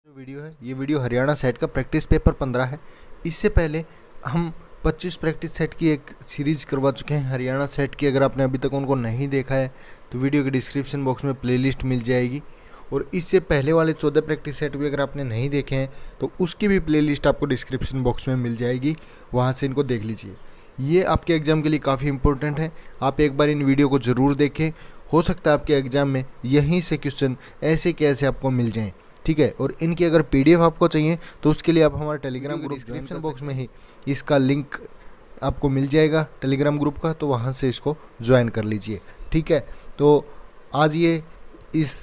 Video है, ये video Haryana set का प्रैक्टिस पेपर 15 है। इससे पहले हम 25 प्रैक्टिस सेट की एक सीरीज करवा चुके हैं हरियाणा सेट की। अगर आपने अभी तक उनको नहीं देखा है तो वीडियो के डिस्क्रिप्शन बॉक्स में प्लेलिस्ट मिल जाएगी। और इससे पहले वाले 14 प्रैक्टिस सेट भी अगर आपने नहीं देखे हैं तो उसकी भी प्लेलिस्ट आपको डिस्क्रिप्शन बॉक्स में मिल जाएगी, वहाँ से इनको देख लीजिए। ये आपके एग्ज़ाम के लिए काफ़ी इंपॉर्टेंट है, आप एक बार इन वीडियो को ज़रूर देखें। हो सकता है आपके एग्ज़ाम में यहीं से क्वेश्चन ऐसे कैसे आपको मिल जाएँ, ठीक है। और इनकी अगर पीडीएफ आपको चाहिए तो उसके लिए आप हमारे टेलीग्राम ग्रुप डिस्क्रिप्शन बॉक्स में ही इसका लिंक आपको मिल जाएगा टेलीग्राम ग्रुप का, तो वहाँ से इसको ज्वाइन कर लीजिए, ठीक है। तो आज ये इस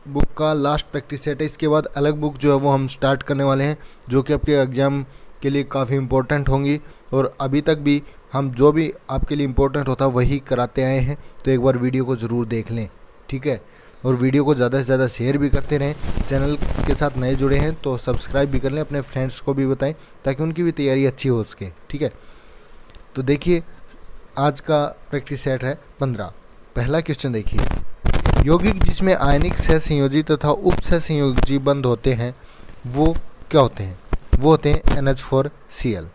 बुक का लास्ट प्रैक्टिस सेट है। इसके बाद अलग बुक जो है वो हम स्टार्ट करने वाले हैं, जो कि आपके एग्ज़ाम के लिए काफ़ी इम्पोर्टेंट होंगी। और अभी तक भी हम जो भी आपके लिए इम्पोर्टेंट होता है वही कराते आए हैं, तो एक बार वीडियो को ज़रूर देख लें, ठीक है। और वीडियो को ज़्यादा से ज़्यादा शेयर भी करते रहें। चैनल के साथ नए जुड़े हैं तो सब्सक्राइब भी कर लें, अपने फ्रेंड्स को भी बताएं ताकि उनकी भी तैयारी अच्छी हो सके, ठीक है। तो देखिए आज का प्रैक्टिस सेट है 15। पहला क्वेश्चन देखिए, यौगिक जिसमें आयनिक सहसंयोजी तथा उप सहसंयोजी बंध होते हैं वो क्या होते हैं? वो होते हैं NH4Cl।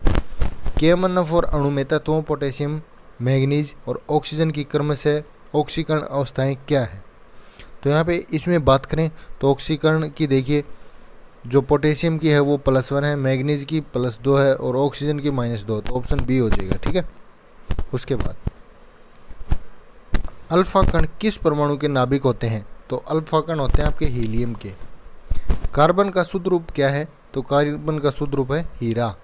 KMnO4 अणु में तत्वों पोटेशियम, मैग्नीज और ऑक्सीजन की क्रमशः ऑक्सीकरण अवस्थाएं क्या है? तो यहाँ पे इसमें बात करें तो ऑक्सीकरण की देखिए, जो पोटेशियम की है वो +1 है, मैग्नीज की +2 है और ऑक्सीजन की -2, तो ऑप्शन बी हो जाएगा, ठीक है। उसके बाद अल्फा कण किस परमाणु के नाभिक होते हैं? तो अल्फा कण होते हैं आपके हीलियम के। कार्बन का शुद्ध रूप क्या है? तो कार्बन का शुद्ध रूप है हीरा।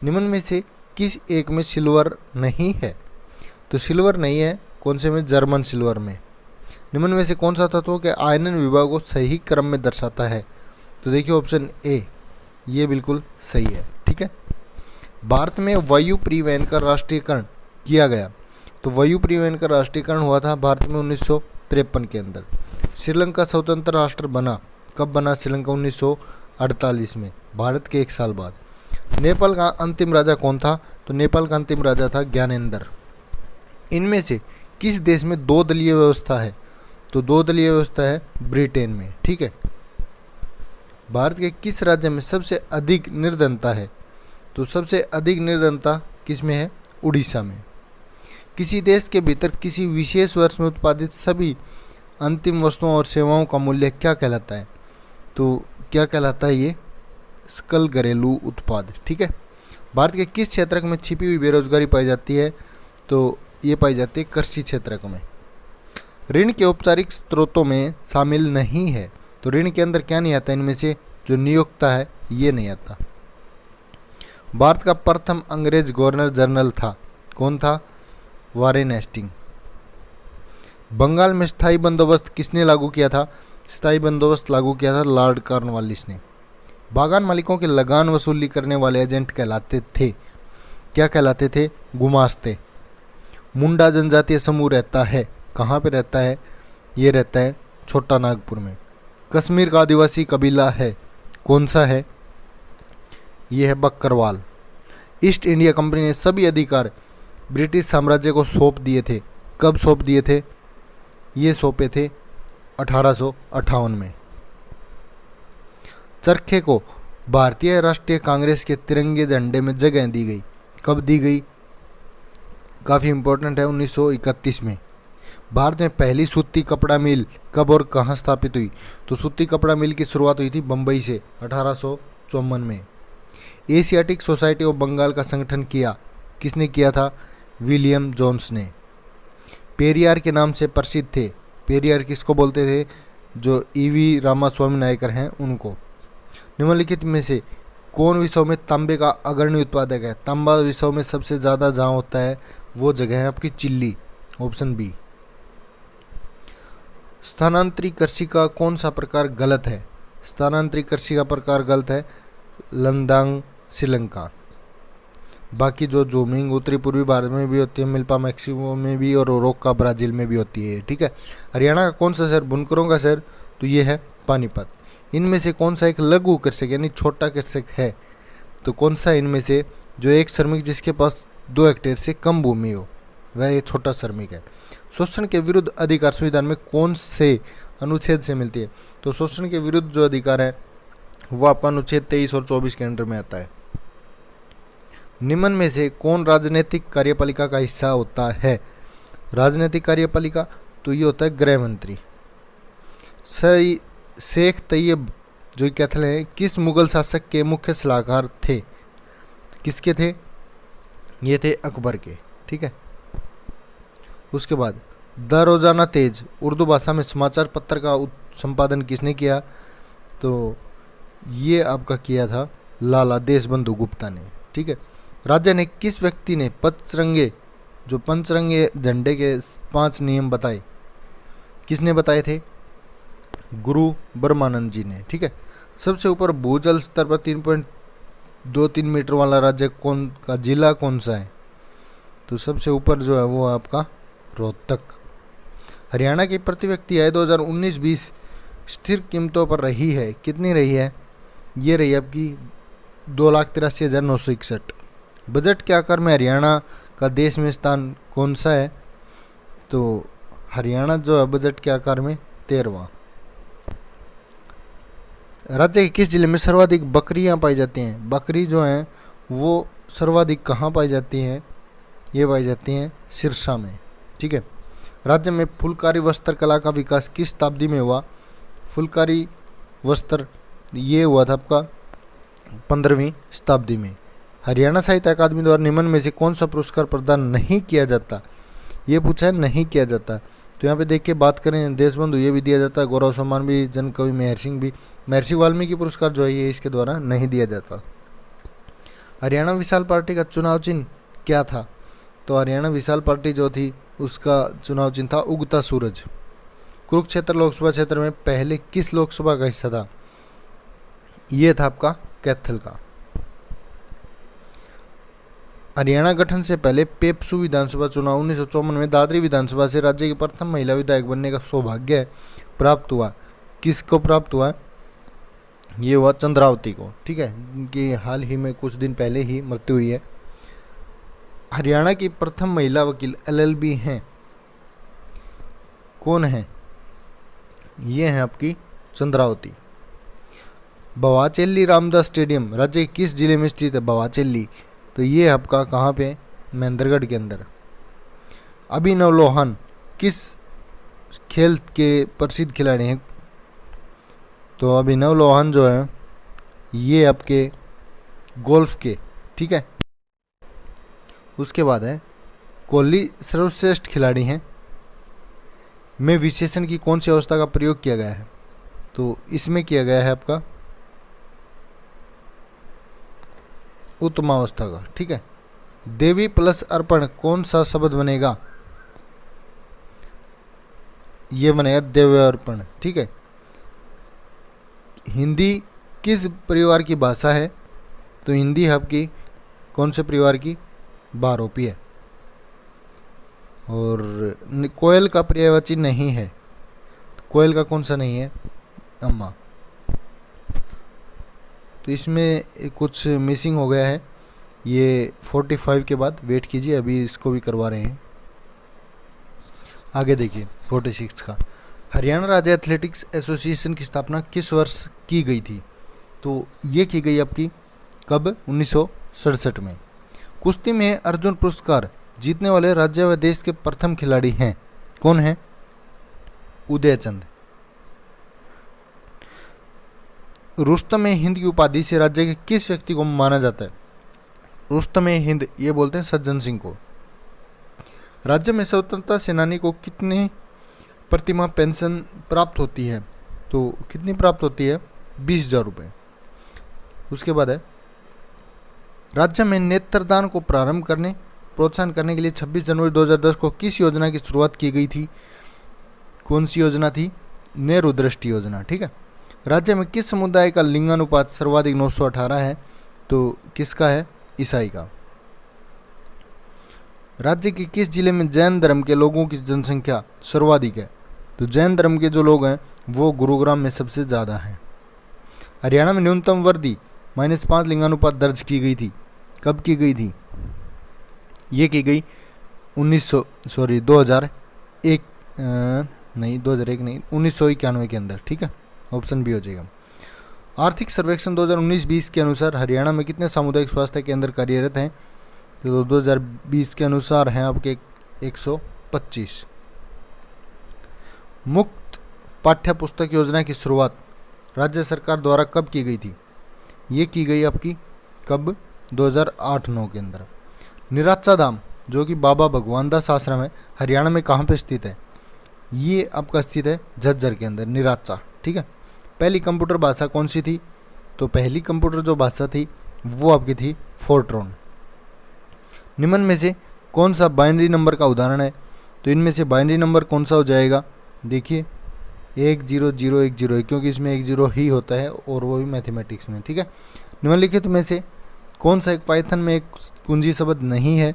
निम्न में से किस एक में सिल्वर नहीं है? तो सिल्वर नहीं है, कौन से में? जर्मन सिल्वर में। निम्न में से कौन सा तत्व के आयनन विभाग को सही क्रम में दर्शाता है? तो देखिए ऑप्शन ए, ये बिल्कुल सही है, ठीक है। भारत में वायु परिवहन का राष्ट्रीयकरण किया गया, तो वायु परिवहन का राष्ट्रीयकरण हुआ था भारत में 1953 के अंदर। श्रीलंका स्वतंत्र राष्ट्र बना, कब बना श्रीलंका? 1948 में, भारत के 1 साल बाद। नेपाल का अंतिम राजा कौन था? तो नेपाल का अंतिम राजा था ज्ञानेंद्र। इनमें से किस देश में 2 दलीय व्यवस्था है? तो 2 दलीय व्यवस्था है ब्रिटेन में, ठीक है। भारत के किस राज्य में सबसे अधिक निर्धनता है? तो सबसे अधिक निर्धनता किस में है? उड़ीसा में। किसी देश के भीतर किसी विशेष वर्ष में उत्पादित सभी अंतिम वस्तुओं और सेवाओं का मूल्य क्या कहलाता है? तो क्या कहलाता है ये? सकल घरेलू उत्पाद, ठीक है। भारत के किस क्षेत्र में छिपी हुई बेरोजगारी पाई जाती है? तो ये पाई जाती है कृषि क्षेत्र में। ऋण के औपचारिक स्रोतों में शामिल नहीं है, तो ऋण के अंदर क्या नहीं आता? इनमें से जो नियोक्ता है ये नहीं आता। भारत का प्रथम अंग्रेज गवर्नर जनरल था, कौन था? Warren Hasting. बंगाल में स्थायी बंदोबस्त किसने लागू किया था? स्थायी बंदोबस्त लागू किया था लॉर्ड कॉर्नवालिस ने। बागान मालिकों के लगान वसूली करने वाले एजेंट कहलाते थे, क्या कहलाते थे? गुमास्ते। मुंडा जनजातीय समूह रहता है, कहाँ पे रहता है? ये रहता है छोटा नागपुर में। कश्मीर का आदिवासी कबीला है, कौन सा है? ये है बकरवाल। ईस्ट इंडिया कंपनी ने सभी अधिकार ब्रिटिश साम्राज्य को सौंप दिए थे, कब सौंप दिए थे? ये सौंपे थे 1858 में। चरखे को भारतीय राष्ट्रीय कांग्रेस के तिरंगे झंडे में जगह दी गई, कब दी गई? काफ़ी इंपॉर्टेंट है, 1931 में। भारत में पहली सूती कपड़ा मिल कब और कहाँ स्थापित हुई? तो सूती कपड़ा मिल की शुरुआत हुई थी बम्बई से 1854 में। एशियाटिक सोसाइटी ऑफ बंगाल का संगठन किया, किसने किया था? विलियम जोन्स ने। पेरियार के नाम से प्रसिद्ध थे, पेरियार किसको बोलते थे? जो ईवी रामास्वामी नायकर हैं उनको। निम्नलिखित में से कौन विश्व में तांबे का अग्रणी उत्पादक है? तांबा विश्व में सबसे ज़्यादा जहाँ होता है वो जगह है आपकी चिल्ली, ऑप्शन बी। स्थानांतरित कृषि का कौन सा प्रकार गलत है? स्थानांतरित कृषि का प्रकार गलत है लंदांग श्रीलंका। बाकी जो जूमिंग उत्तरी पूर्वी भारत में भी होती है, मिल्पा मैक्सिको में भी और रोक्का ब्राज़ील में भी होती है, ठीक है। हरियाणा का कौन सा शहर बुनकरों का शहर? तो ये है पानीपत। इनमें से कौन सा एक लघु कृषक यानी छोटा कृषक है? तो कौन सा इनमें से? जो एक श्रमिक जिसके पास 2 हेक्टेयर से कम भूमि हो, वह एक छोटा श्रमिक है। शोषण के विरुद्ध अधिकार संविधान में कौन से अनुच्छेद से मिलती है? तो शोषण के विरुद्ध जो अधिकार है वो आपका अनुच्छेद 23 और 24 के अंडर में आता है। निम्न में से कौन राजनीतिक कार्यपालिका का हिस्सा होता है? राजनीतिक कार्यपालिका तो ये होता है गृह मंत्री। सही शेख तैयब जो कैथल हैं किस मुगल शासक के मुख्य सलाहकार थे? किसके थे? ये थे अकबर के। ठीक है। उसके बाद द रोजाना तेज उर्दू भाषा में समाचार पत्र का संपादन किसने किया? तो ये आपका किया था लाला देशबंधु गुप्ता ने। ठीक है। राजा ने किस व्यक्ति ने पंचरंगे झंडे के 5 नियम बताए? किसने बताए थे? गुरु ब्रह्मानंद जी ने। ठीक है। सबसे ऊपर भूजल स्तर पर 3.23 मीटर वाला राज्य जिला कौन सा है? तो सबसे ऊपर जो है वो आपका रोहतक। हरियाणा की प्रति व्यक्ति आय 2019-20 स्थिर कीमतों पर रही है। कितनी रही है? ये रही आपकी 2,83,961। बजट के आकार में हरियाणा का देश में स्थान कौन सा है? तो हरियाणा जो है बजट के आकार में 13वां। राज्य के किस जिले में सर्वाधिक बकरियां पाई जाती हैं? बकरी जो हैं वो सर्वाधिक कहाँ पाई जाती हैं? ये पाई जाती हैं सिरसा में। ठीक है। राज्य में फुलकारी वस्त्र कला का विकास किस शताब्दी में हुआ? फुलकारी वस्त्र ये हुआ था आपका 15वीं शताब्दी में। हरियाणा साहित्य अकादमी द्वारा निम्न में से कौन सा पुरस्कार प्रदान नहीं किया जाता? ये पूछा है नहीं किया जाता। तो यहाँ पे देख के बात करें, देशबंधु ये भी दिया जाता है, गौरव सम्मान भी, जन कवि मेहर सिंह भी, महर्षि वाल्मीकि पुरस्कार जो है ये इसके द्वारा नहीं दिया जाता। हरियाणा विशाल पार्टी का चुनाव चिन्ह क्या था? तो हरियाणा विशाल पार्टी जो थी उसका चुनाव चिन्ह था उगता सूरज। कुरुक्षेत्र लोकसभा क्षेत्र में पहले किस लोकसभा का हिस्सा था? ये था आपका कैथल का। हरियाणा गठन से पहले पेपसू विधानसभा चुनाव 1954 में दादरी विधानसभा से राज्य की प्रथम महिला विधायक बनने का सौभाग्य प्राप्त हुआ। किसको प्राप्त हुआ? ये हुआ चंद्रावती को। ठीक है। इनकी हाल ही में कुछ दिन पहले ही मृत्यु हुई है। हरियाणा की प्रथम महिला वकील LLB हैं। कौन है? ये हैं आपकी चंद्रावती। बवाचेली रामदास स्टेडियम राज्य के किस जिले में स्थित है? बवाचेली तो ये आपका कहाँ पे? महेंद्रगढ़ के अंदर। अभिनव लोहन किस खेल के प्रसिद्ध खिलाड़ी हैं? तो अभिनव लोहन जो है ये आपके गोल्फ के। ठीक है। उसके बाद है कोहली सर्वश्रेष्ठ खिलाड़ी हैं में विशेषण की कौन सी अवस्था का प्रयोग किया गया है? तो इसमें किया गया है आपका उत्तमावस्था का। ठीक है। देवी प्लस अर्पण कौन सा शब्द बनेगा? ये बनेगा देव्यार्पण। ठीक है। हिंदी किस परिवार की भाषा है? तो हिंदी आपकी कौन से परिवार की? बारोपी है। और कोयल का पर्यायवाची नहीं है। कोयल का कौन सा नहीं है? अम्मा। तो इसमें कुछ मिसिंग हो गया है। ये 45 के बाद वेट कीजिए, अभी इसको भी करवा रहे हैं। आगे देखिए 46 का। हरियाणा राज्य एथलेटिक्स एसोसिएशन की स्थापना किस वर्ष की गई थी? तो ये की गई आपकी कब? 1967 में। कुश्ती में अर्जुन पुरस्कार जीतने वाले राज्य व देश के प्रथम खिलाड़ी हैं। कौन है? उदयचंद। रुस्तम हिंद की उपाधि से राज्य के किस व्यक्ति को माना जाता है? रुस्तम हिंद ये बोलते हैं सज्जन सिंह को। राज्य में स्वतंत्रता सेनानी को कितनी प्रतिमाह पेंशन प्राप्त होती है? तो कितनी प्राप्त होती है? 20,000 रुपये। उसके बाद है राज्य में नेत्रदान को प्रारंभ करने प्रोत्साहन करने के लिए 26 जनवरी 2010 को किस योजना की शुरुआत की गई थी? कौन सी योजना थी? नेहरू दृष्टि योजना। ठीक है। राज्य में किस समुदाय का लिंगानुपात सर्वाधिक 918 है? तो किसका है? ईसाई का। राज्य के किस जिले में जैन धर्म के लोगों की जनसंख्या सर्वाधिक है? तो जैन धर्म के जो लोग हैं वो गुरुग्राम में सबसे ज़्यादा हैं। हरियाणा में न्यूनतम वर्दी -5 लिंगानुपात दर्ज की गई थी। कब की गई थी? ये की गई 1991 के अंदर। ठीक है। ऑप्शन बी हो जाएगा। आर्थिक सर्वेक्षण 2019-20 के अनुसार हरियाणा में कितने सामुदायिक स्वास्थ्य केंद्र कार्यरत हैं? तो 2020 के अनुसार हैं आपके 125। मुफ्त पाठ्य पुस्तक योजना की शुरुआत राज्य सरकार द्वारा कब की गई थी? ये की गई आपकी कब? 2008-9 के अंदर। निराचा धाम जो कि बाबा भगवान दास आश्रम है, हरियाणा में कहाँ पे स्थित है? ये आपका स्थित है झज्जर के अंदर, निराचा। ठीक है। पहली कंप्यूटर भाषा कौन सी थी? तो पहली कंप्यूटर जो भाषा थी वो आपकी थी फोर्ट्रॉन। निम्न में से कौन सा बाइनरी नंबर का उदाहरण है? तो इनमें से बाइनरी नंबर कौन सा हो जाएगा? देखिए 10010 है, क्योंकि इसमें 1 0 ही होता है और वो भी मैथमेटिक्स में। ठीक है। निम्नलिखित में से कौन सा एक पाइथन में एक कुंजी शब्द नहीं है?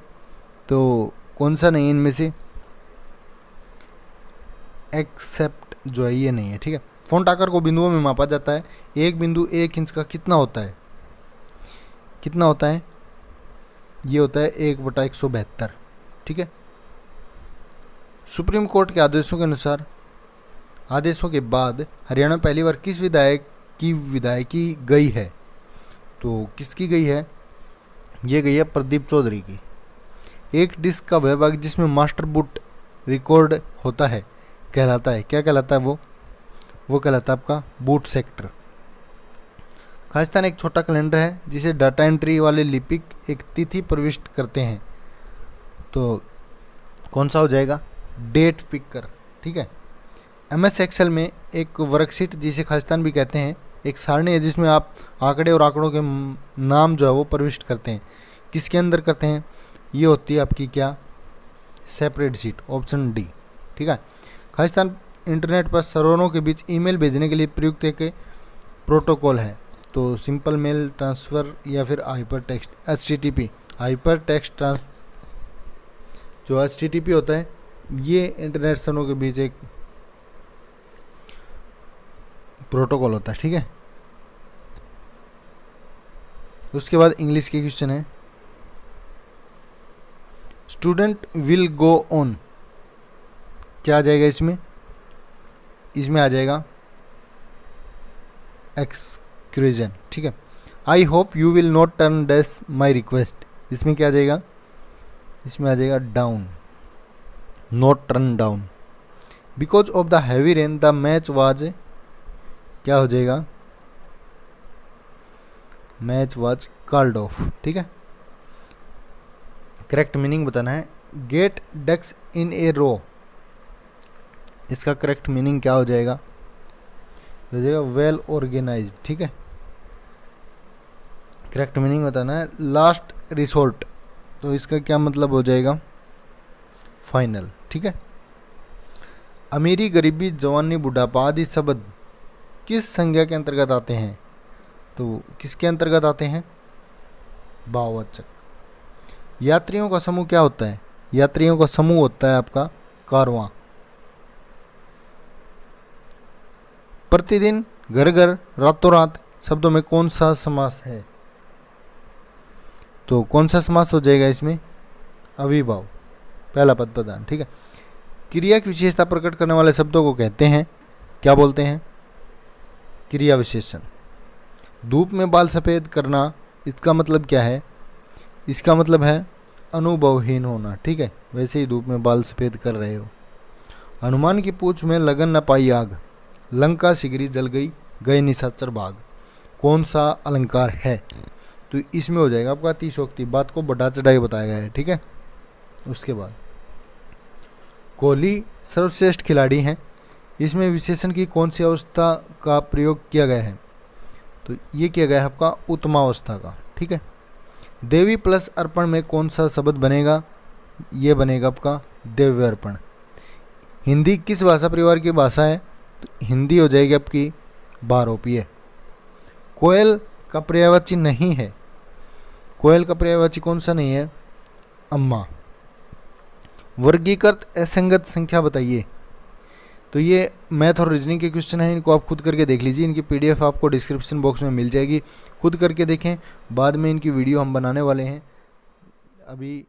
तो कौन सा नहीं इनमें से? एक्सेप्ट जो है ये नहीं है। ठीक है। फॉन्ट आकार को बिंदुओं में मापा जाता है। एक बिंदु 1 इंच का कितना होता है? कितना होता है? ये होता है 1/172। ठीक है। सुप्रीम कोर्ट के आदेशों के अनुसार आदेशों के बाद हरियाणा पहली बार किस विधायक की विधायकी गई है? तो किसकी गई है? ये गई है प्रदीप चौधरी की। एक डिस्क का वह भाग जिसमें मास्टर बूट रिकॉर्ड होता है कहलाता है, क्या कहलाता है वो कहलाता है आपका बूट सेक्टर। खालिस्तान एक छोटा कैलेंडर है जिसे डाटा एंट्री वाले लिपिक एक तिथि प्रविष्ट करते हैं। तो कौन सा हो जाएगा? Date picker. ठीक है। MS एक्सेल में एक वर्कशीट जिसे खालिस्तान भी कहते हैं, एक सारणी है जिसमें आप आंकड़े और आंकड़ों के नाम जो है वो प्रविष्ट करते हैं। किसके अंदर करते हैं? ये होती है आपकी क्या? Separate sheet, option D. ठीक है। खालिस्तान इंटरनेट पर सर्वरों के बीच ईमेल भेजने के लिए प्रयुक्त एक प्रोटोकॉल है। तो सिंपल मेल ट्रांसफ़र या फिर hyper text HTTP। Hyper text जो HTTP होता है ये इंटरनेट सर्वरों के बीच एक प्रोटोकॉल होता है। ठीक है। उसके बाद इंग्लिश के क्वेश्चन है। स्टूडेंट विल गो ऑन, क्या आ जाएगा इसमें? इसमें आ जाएगा एक्सक्यूजन। ठीक है। I hope you will not turn dash my request, इसमें क्या आ जाएगा? इसमें आ जाएगा down, not turn down. Because of the heavy rain the match was, क्या हो जाएगा? Match was called off. ठीक है। करेक्ट मीनिंग बताना है। गेट डक्स इन ए रो, इसका करेक्ट मीनिंग क्या हो जाएगा? हो जाएगा वेल ऑर्गेनाइज्ड। ठीक है। करेक्ट मीनिंग बताना है। लास्ट रिसोर्ट, तो इसका क्या मतलब हो जाएगा? फाइनल। ठीक है। अमीरी, गरीबी, जवानी, बुढ़ापा आदि शब्द किस संज्ञा के अंतर्गत आते हैं? तो किसके अंतर्गत आते हैं? भाववाचक। यात्रियों का समूह क्या होता है? यात्रियों का समूह होता है आपका कारवां। प्रतिदिन, घर घर, रातों रात शब्दों में कौन सा समास है? तो कौन सा समास हो जाएगा इसमें? अविभाव, पहला पद प्रधान। ठीक है। क्रिया की विशेषता प्रकट करने वाले शब्दों को कहते हैं, क्या बोलते हैं? क्रिया विशेषण। धूप में बाल सफ़ेद करना, इसका मतलब क्या है? इसका मतलब है अनुभवहीन होना। ठीक है। वैसे ही धूप में बाल सफ़ेद कर रहे हो। हनुमान की पूंछ में लगन न पाई आग, लंका शिगरी जल गई, गए निशाचर भाग, कौन सा अलंकार है? तो इसमें हो जाएगा आपका अतिशयोक्ति, बात को बढ़ा चढ़ाई बताया गया है। ठीक है। उसके बाद कोहली सर्वश्रेष्ठ खिलाड़ी हैं, इसमें विशेषण की कौन सी अवस्था का प्रयोग किया गया है? तो ये किया गया है आपका उत्तमावस्था का। ठीक है। देवी प्लस अर्पण में कौन सा शब्द बनेगा? ये बनेगा आपका दिव्य अर्पण। हिंदी किस भाषा परिवार की भाषा है? तो हिंदी हो जाएगी आपकी बारोपीय। कोयल का पर्यायवाची नहीं है, कोयल का पर्यायवाची कौन सा नहीं है? अम्मा। वर्गीकृत असंगत संख्या बताइए। तो ये मैथ और रीजनिंग के क्वेश्चन हैं, इनको आप खुद करके देख लीजिए। इनकी PDF आपको डिस्क्रिप्शन बॉक्स में मिल जाएगी, खुद करके देखें। बाद में इनकी वीडियो हम बनाने वाले हैं। अभी